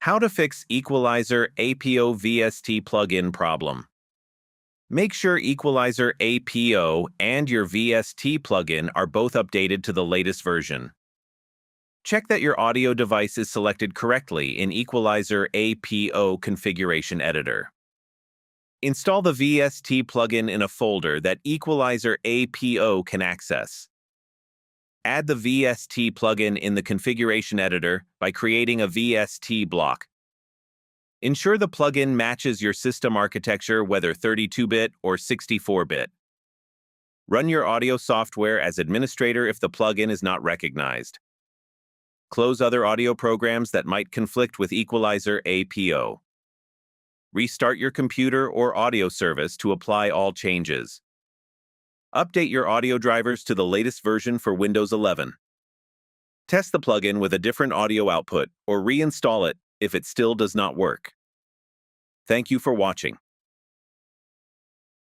How to fix Equalizer APO VST plugin problem. Make sure Equalizer APO and your VST plugin are both updated to the latest version. Check that your audio device is selected correctly in Equalizer APO configuration editor. Install the VST plugin in a folder that Equalizer APO can access. Add the VST plugin in the configuration editor by creating a VST block. Ensure the plugin matches your system architecture, whether 32-bit or 64-bit. Run your audio software as administrator if the plugin is not recognized. Close other audio programs that might conflict with Equalizer APO. Restart your computer or audio service to apply all changes. Update your audio drivers to the latest version for Windows 11. Test the plugin with a different audio output or reinstall it if it still does not work. Thank you for watching.